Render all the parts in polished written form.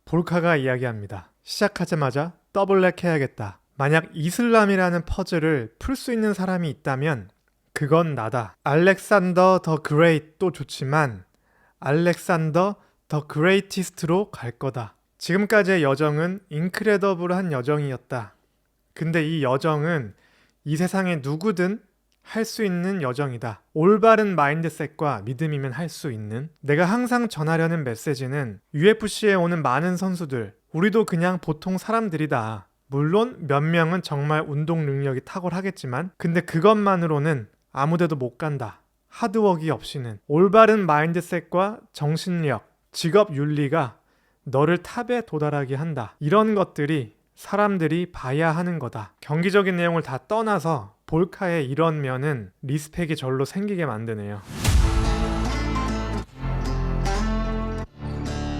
볼카가 이야기합니다. 시작하자마자 더블랙 해야겠다. 만약 이슬람이라는 퍼즐을 풀 수 있는 사람이 있다면 그건 나다. 알렉산더 더 그레이트도 좋지만 알렉산더 더 그레이티스트로 갈 거다. 지금까지의 여정은 인크레더블한 여정이었다. 근데 이 여정은 이 세상에 누구든 할 수 있는 여정이다. 올바른 마인드셋과 믿음이면 할 수 있는. 내가 항상 전하려는 메시지는 UFC에 오는 많은 선수들, 우리도 그냥 보통 사람들이다. 물론 몇 명은 정말 운동 능력이 탁월하겠지만 근데 그것만으로는 아무데도 못 간다. 하드워크 없이는. 올바른 마인드셋과 정신력, 직업 윤리가 너를 탑에 도달하게 한다. 이런 것들이 사람들이 봐야 하는 거다. 경기적인 내용을 다 떠나서 볼카의 이런 면은 리스펙이 절로 생기게 만드네요.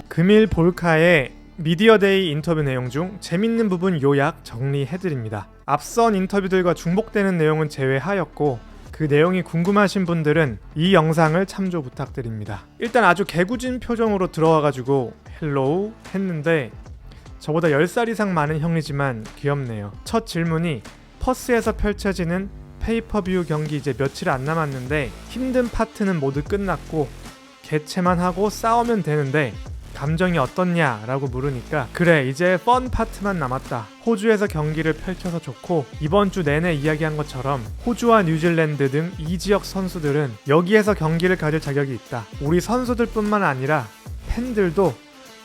금일 볼카의 미디어데이 인터뷰 내용 중 재밌는 부분 요약 정리해드립니다. 앞선 인터뷰들과 중복되는 내용은 제외하였고 그 내용이 궁금하신 분들은 이 영상을 참조 부탁드립니다. 일단 아주 개구진 표정으로 들어와가지고 헬로우 했는데 저보다 10살 이상 많은 형이지만 귀엽네요. 첫 질문이 퍼스에서 펼쳐지는 페이퍼뷰 경기 이제 며칠 안 남았는데 힘든 파트는 모두 끝났고 개최만 하고 싸우면 되는데 감정이 어떻냐 라고 물으니까 그래 이제 펀 파트만 남았다. 호주에서 경기를 펼쳐서 좋고 이번 주 내내 이야기한 것처럼 호주와 뉴질랜드 등 이 지역 선수들은 여기에서 경기를 가질 자격이 있다. 우리 선수들뿐만 아니라 팬들도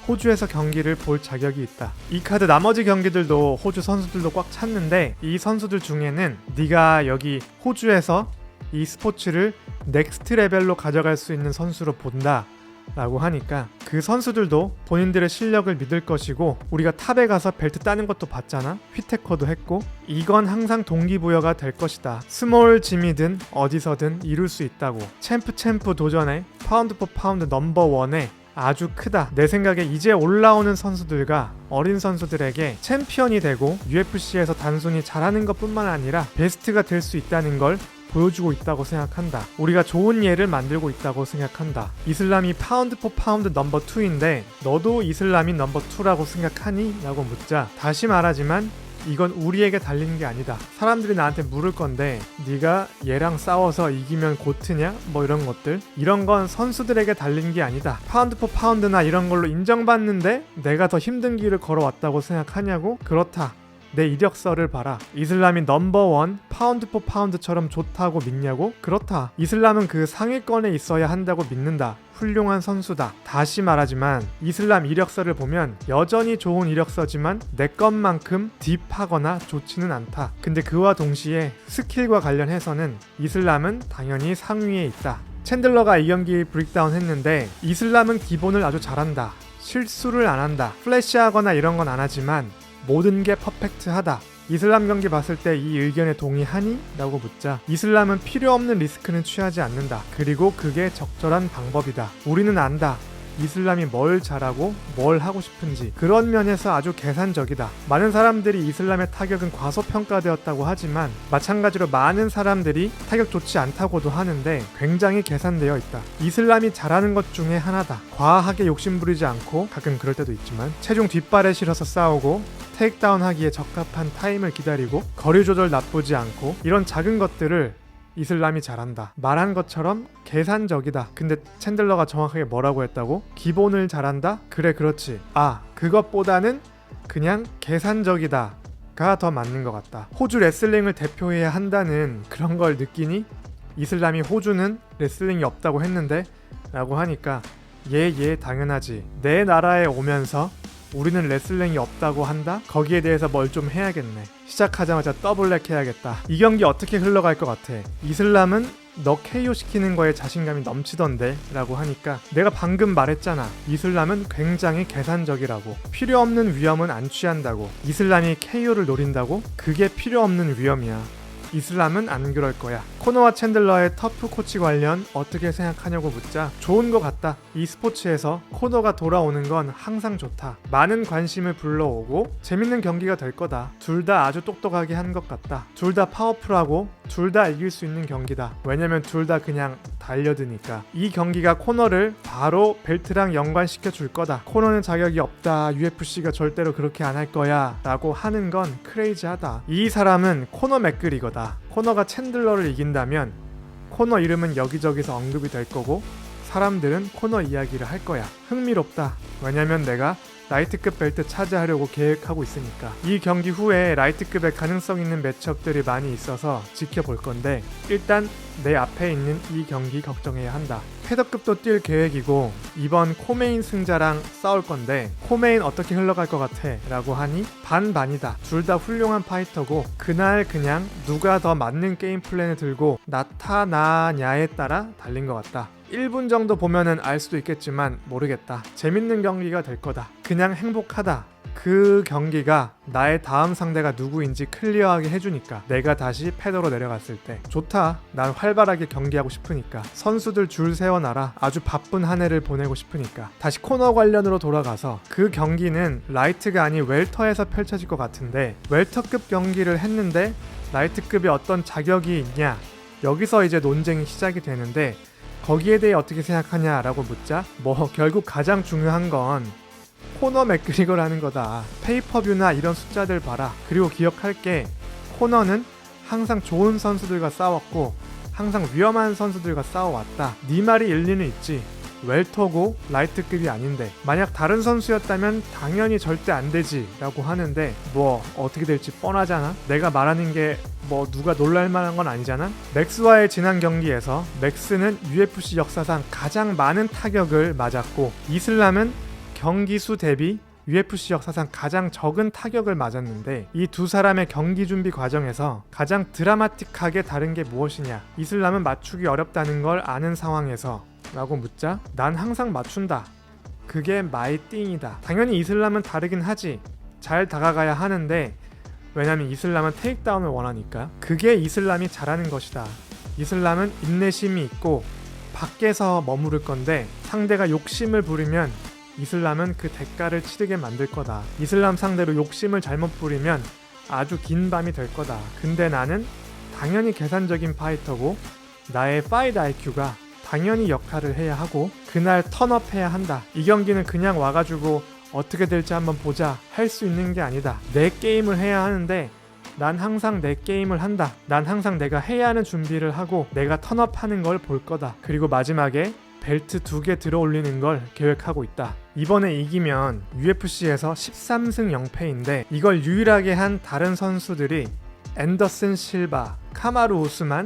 호주에서 경기를 볼 자격이 있다. 이 카드 나머지 경기들도 호주 선수들도 꽉 찼는데 이 선수들 중에는 네가 여기 호주에서 이 스포츠를 넥스트 레벨로 가져갈 수 있는 선수로 본다 라고 하니까 그 선수들도 본인들의 실력을 믿을 것이고 우리가 탑에 가서 벨트 따는 것도 봤잖아. 휘테커도 했고 이건 항상 동기부여가 될 것이다. 스몰 짐이든 어디서든 이룰 수 있다고. 챔프 도전에 파운드 포 파운드 넘버원에 아주 크다. 내 생각에 이제 올라오는 선수들과 어린 선수들에게 챔피언이 되고 UFC에서 단순히 잘하는 것뿐만 아니라 베스트가 될 수 있다는 걸 보여주고 있다고 생각한다. 우리가 좋은 예를 만들고 있다고 생각한다. 이슬람이 파운드 포 파운드 넘버 2인데 너도 이슬람이 넘버 2라고 생각하니? 라고 묻자 다시 말하지만 이건 우리에게 달리는 게 아니다. 사람들이 나한테 물을 건데 네가 얘랑 싸워서 이기면 고트냐? 뭐 이런 것들. 이런 건 선수들에게 달린 게 아니다. 파운드 포 파운드나 이런 걸로 인정받는데 내가 더 힘든 길을 걸어왔다고 생각하냐고? 그렇다. 내 이력서를 봐라. 이슬람이 넘버원 파운드 포 파운드처럼 좋다고 믿냐고? 그렇다. 이슬람은 그 상위권에 있어야 한다고 믿는다. 훌륭한 선수다. 다시 말하지만 이슬람 이력서를 보면 여전히 좋은 이력서지만 내 것만큼 딥하거나 좋지는 않다. 근데 그와 동시에 스킬과 관련해서는 이슬람은 당연히 상위에 있다. 챈들러가 이 경기 브릭다운 했는데 이슬람은 기본을 아주 잘한다. 실수를 안 한다. 플래시하거나 이런 건 안 하지만 모든 게 퍼펙트하다. 이슬람 경기 봤을 때 이 의견에 동의하니? 라고 묻자 이슬람은 필요 없는 리스크는 취하지 않는다. 그리고 그게 적절한 방법이다. 우리는 안다. 이슬람이 뭘 잘하고 뭘 하고 싶은지. 그런 면에서 아주 계산적이다. 많은 사람들이 이슬람의 타격은 과소평가되었다고 하지만 마찬가지로 많은 사람들이 타격 좋지 않다고도 하는데 굉장히 계산되어 있다. 이슬람이 잘하는 것 중에 하나다. 과하게 욕심부리지 않고 가끔 그럴 때도 있지만 체중 뒷발에 실어서 싸우고 테이크다운 하기에 적합한 타임을 기다리고 거리 조절 나쁘지 않고 이런 작은 것들을 이슬람이 잘한다. 말한 것처럼 계산적이다. 근데 챈들러가 정확하게 뭐라고 했다고? 기본을 잘한다? 그래 그렇지. 그것보다는 그냥 계산적이다 가 더 맞는 것 같다. 호주 레슬링을 대표해야 한다는 그런 걸 느끼니? 이슬람이 호주는 레슬링이 없다고 했는데? 라고 하니까 예 당연하지. 내 나라에 오면서 우리는 레슬링이 없다고 한다? 거기에 대해서 뭘 좀 해야겠네. 시작하자마자 더블랙 해야겠다. 이 경기 어떻게 흘러갈 것 같아? 이슬람은 너 KO 시키는 거에 자신감이 넘치던데? 라고 하니까 내가 방금 말했잖아. 이슬람은 굉장히 계산적이라고. 필요 없는 위험은 안 취한다고. 이슬람이 KO를 노린다고? 그게 필요 없는 위험이야. 이슬람은 안 그럴 거야. 코너와 챈들러의 터프 코치 관련 어떻게 생각하냐고 묻자 좋은 것 같다. 이 스포츠에서 코너가 돌아오는 건 항상 좋다. 많은 관심을 불러오고 재밌는 경기가 될 거다. 둘 다 아주 똑똑하게 한 것 같다. 둘 다 파워풀하고 둘 다 이길 수 있는 경기다. 왜냐면 둘 다 그냥 달려드니까. 이 경기가 코너를 바로 벨트랑 연관시켜 줄 거다. 코너는 자격이 없다. UFC가 절대로 그렇게 안 할 거야 라고 하는 건 크레이지하다. 이 사람은 코너 맥그리거다. 코너가 챈들러를 이긴다면 코너 이름은 여기저기서 언급이 될 거고 사람들은 코너 이야기를 할 거야. 흥미롭다. 왜냐면 내가 라이트급 벨트 차지하려고 계획하고 있으니까. 이 경기 후에 라이트급에 가능성 있는 매치업들이 많이 있어서 지켜볼 건데 일단 내 앞에 있는 이 경기 걱정해야 한다. 패더급도 뛸 계획이고 이번 코메인 승자랑 싸울 건데 코메인 어떻게 흘러갈 것 같아? 라고 하니 반반이다. 둘 다 훌륭한 파이터고 그날 그냥 누가 더 맞는 게임 플랜을 들고 나타나냐에 따라 달린 것 같다. 1분 정도 보면은 알 수도 있겠지만 모르겠다. 재밌는 경기가 될 거다. 그냥 행복하다. 그 경기가 나의 다음 상대가 누구인지 클리어하게 해주니까. 내가 다시 패더로 내려갔을 때 좋다. 난 활발하게 경기하고 싶으니까. 선수들 줄 세워놔라. 아주 바쁜 한 해를 보내고 싶으니까. 다시 코너 관련으로 돌아가서 그 경기는 라이트가 아닌 웰터에서 펼쳐질 것 같은데 웰터급 경기를 했는데 라이트급에 어떤 자격이 있냐, 여기서 이제 논쟁이 시작이 되는데 거기에 대해 어떻게 생각하냐라고 묻자 결국 가장 중요한 건 코너 맥그리거라는 거다. 페이퍼뷰나 이런 숫자들 봐라. 그리고 기억할 게 코너는 항상 좋은 선수들과 싸웠고 항상 위험한 선수들과 싸워왔다. 네 말이 일리는 있지. 웰터고 라이트급이 아닌데 만약 다른 선수였다면 당연히 절대 안 되지 라고 하는데 어떻게 될지 뻔하잖아. 내가 말하는 게 누가 놀랄 만한 건 아니잖아. 맥스와의 지난 경기에서 맥스는 UFC 역사상 가장 많은 타격을 맞았고 이슬람은 경기 수 대비 UFC 역사상 가장 적은 타격을 맞았는데 이 두 사람의 경기 준비 과정에서 가장 드라마틱하게 다른 게 무엇이냐. 이슬람은 맞추기 어렵다는 걸 아는 상황에서 라고 묻자 난 항상 맞춘다. 그게 마이 띵이다. 당연히 이슬람은 다르긴 하지. 잘 다가가야 하는데 왜냐면 이슬람은 테이크다운을 원하니까. 그게 이슬람이 잘하는 것이다. 이슬람은 인내심이 있고 밖에서 머무를 건데 상대가 욕심을 부리면 이슬람은 그 대가를 치르게 만들 거다. 이슬람 상대로 욕심을 잘못 부리면 아주 긴 밤이 될 거다. 근데 나는 당연히 계산적인 파이터고 나의 파이트 IQ가 당연히 역할을 해야 하고 그날 턴업해야 한다. 이 경기는 그냥 와가지고 어떻게 될지 한번 보자 할 수 있는 게 아니다. 내 게임을 해야 하는데 난 항상 내 게임을 한다. 난 항상 내가 해야 하는 준비를 하고 내가 턴업하는 걸 볼 거다. 그리고 마지막에 벨트 2개 들어올리는 걸 계획하고 있다. 이번에 이기면 UFC에서 13승 0패인데 이걸 유일하게 한 다른 선수들이 앤더슨 실바, 카마루 우스만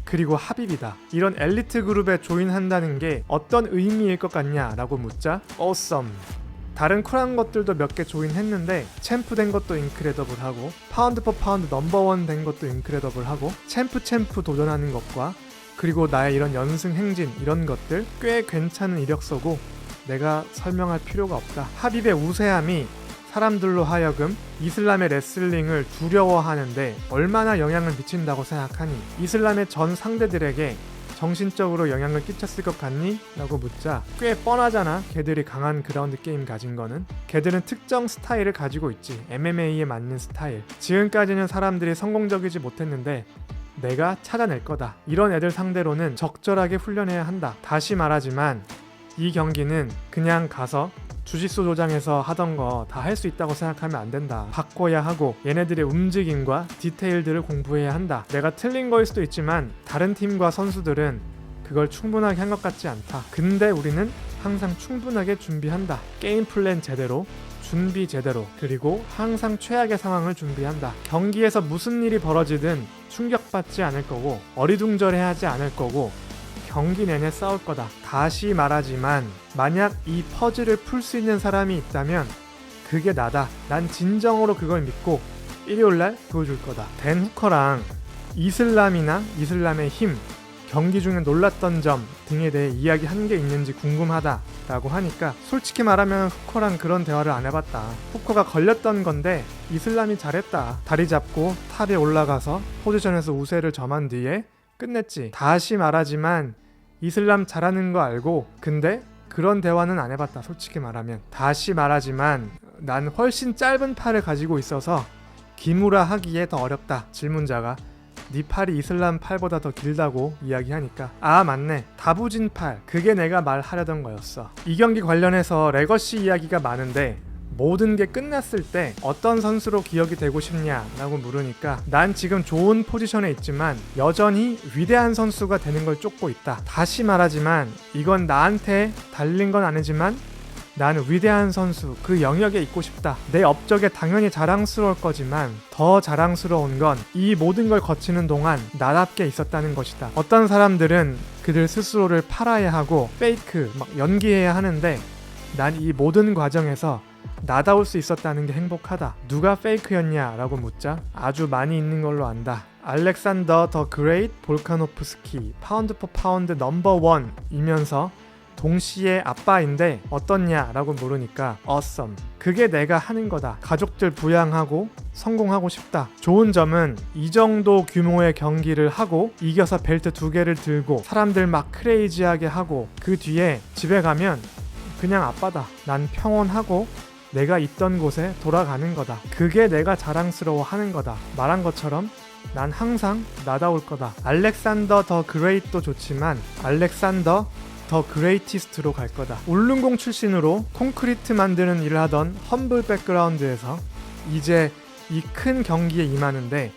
그리고 하빕이다. 이런 엘리트 그룹에 조인한다는 게 어떤 의미일 것 같냐라고 묻자 awesome. 다른 쿨한 것들도 몇 개 조인했는데 챔프 된 것도 인크레더블하고 파운드 퍼 파운드 넘버원 된 것도 인크레더블하고 챔프 도전하는 것과 그리고 나의 이런 연승 행진 이런 것들 꽤 괜찮은 이력서고 내가 설명할 필요가 없다. 하빕의 우세함이 사람들로 하여금 이슬람의 레슬링을 두려워하는데 얼마나 영향을 미친다고 생각하니? 이슬람의 전 상대들에게 정신적으로 영향을 끼쳤을 것 같니? 라고 묻자 꽤 뻔하잖아. 걔들이 강한 그라운드 게임 가진 거는. 걔들은 특정 스타일을 가지고 있지. MMA에 맞는 스타일. 지금까지는 사람들이 성공적이지 못했는데 내가 찾아낼 거다. 이런 애들 상대로는 적절하게 훈련해야 한다. 다시 말하지만 이 경기는 그냥 가서 주짓수 도장에서 하던 거 다 할 수 있다고 생각하면 안 된다. 바꿔야 하고 얘네들의 움직임과 디테일들을 공부해야 한다. 내가 틀린 거일 수도 있지만 다른 팀과 선수들은 그걸 충분하게 한 것 같지 않다. 근데 우리는 항상 충분하게 준비한다. 게임 플랜 제대로, 준비 제대로, 그리고 항상 최악의 상황을 준비한다. 경기에서 무슨 일이 벌어지든 충격받지 않을 거고 어리둥절해하지 않을 거고 경기 내내 싸울 거다. 다시 말하지만 만약 이 퍼즐을 풀 수 있는 사람이 있다면 그게 나다. 난 진정으로 그걸 믿고 일요일날 보여줄 거다. 댄 후커랑 이슬람이나 이슬람의 힘, 경기 중에 놀랐던 점 등에 대해 이야기한 게 있는지 궁금하다 라고 하니까 솔직히 말하면 후커랑 그런 대화를 안 해봤다. 후커가 걸렸던 건데 이슬람이 잘했다. 다리 잡고 탑에 올라가서 포지션에서 우세를 점한 뒤에 끝냈지. 다시 말하지만 이슬람 잘하는 거 알고 근데 그런 대화는 안 해봤다. 솔직히 말하면. 다시 말하지만 난 훨씬 짧은 팔을 가지고 있어서 기무라 하기에 더 어렵다. 질문자가 네 팔이 이슬람 팔보다 더 길다고 이야기하니까 아 맞네, 다부진 팔, 그게 내가 말하려던 거였어. 이 경기 관련해서 레거시 이야기가 많은데 모든 게 끝났을 때 어떤 선수로 기억이 되고 싶냐라고 물으니까 난 지금 좋은 포지션에 있지만 여전히 위대한 선수가 되는 걸 쫓고 있다. 다시 말하지만 이건 나한테 달린 건 아니지만 나는 위대한 선수, 그 영역에 있고 싶다. 내 업적에 당연히 자랑스러울 거지만 더 자랑스러운 건 이 모든 걸 거치는 동안 나답게 있었다는 것이다. 어떤 사람들은 그들 스스로를 팔아야 하고 페이크, 막 연기해야 하는데 난 이 모든 과정에서 나다울 수 있었다는 게 행복하다. 누가 페이크였냐? 라고 묻자 아주 많이 있는 걸로 안다. 알렉산더 더 그레이트 볼카노프스키, 파운드 포 파운드 넘버 원 이면서 동시에 아빠인데 어떻냐? 라고 물으니까 awesome. 그게 내가 하는 거다. 가족들 부양하고 성공하고 싶다. 좋은 점은 이 정도 규모의 경기를 하고 이겨서 벨트 2개를 들고 사람들 막 크레이지하게 하고 그 뒤에 집에 가면 그냥 아빠다. 난 평온하고 내가 있던 곳에 돌아가는 거다. 그게 내가 자랑스러워 하는 거다. 말한 것처럼 난 항상 나다울 거다. 알렉산더 더 그레이트도 좋지만 알렉산더 더 그레이티스트로 갈 거다. 울릉공 출신으로 콘크리트 만드는 일을 하던 험블 백그라운드에서 이제 이 큰 경기에 임하는데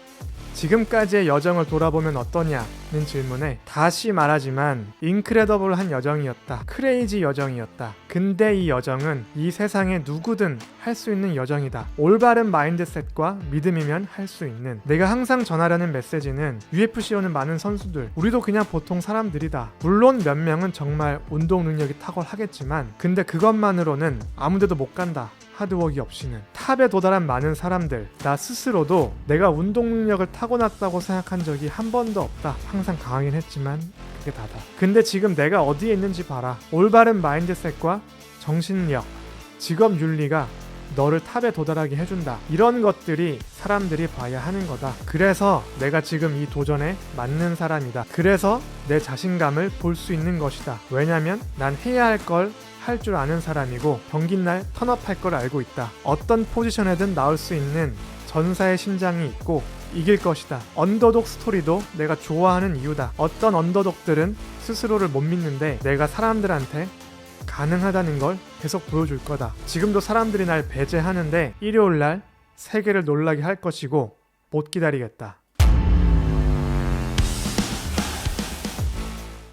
지금까지의 여정을 돌아보면 어떠냐는 질문에 다시 말하지만 인크레더블한 여정이었다. 크레이지 여정이었다. 근데 이 여정은 이 세상에 누구든 할 수 있는 여정이다. 올바른 마인드셋과 믿음이면 할 수 있는. 내가 항상 전하려는 메시지는 UFC에 오는 많은 선수들, 우리도 그냥 보통 사람들이다. 물론 몇 명은 정말 운동 능력이 탁월하겠지만 근데 그것만으로는 아무데도 못 간다. 하드워크 없이는. 탑에 도달한 많은 사람들, 나 스스로도 내가 운동 능력을 타고났다고 생각한 적이 한 번도 없다. 항상 강하긴 했지만 그게 다다. 근데 지금 내가 어디에 있는지 봐라. 올바른 마인드셋과 정신력, 직업 윤리가 너를 탑에 도달하게 해준다. 이런 것들이 사람들이 봐야 하는 거다. 그래서 내가 지금 이 도전에 맞는 사람이다. 그래서 내 자신감을 볼 수 있는 것이다. 왜냐면 난 해야 할 걸 할 줄 아는 사람이고 경기날 턴업할 걸 알고 있다. 어떤 포지션에든 나올 수 있는 전사의 심장이 있고 이길 것이다. 언더독 스토리도 내가 좋아하는 이유다. 어떤 언더독들은 스스로를 못 믿는데 내가 사람들한테 가능하다는 걸 계속 보여줄 거다. 지금도 사람들이 날 배제하는데 일요일날 세계를 놀라게 할 것이고 못 기다리겠다.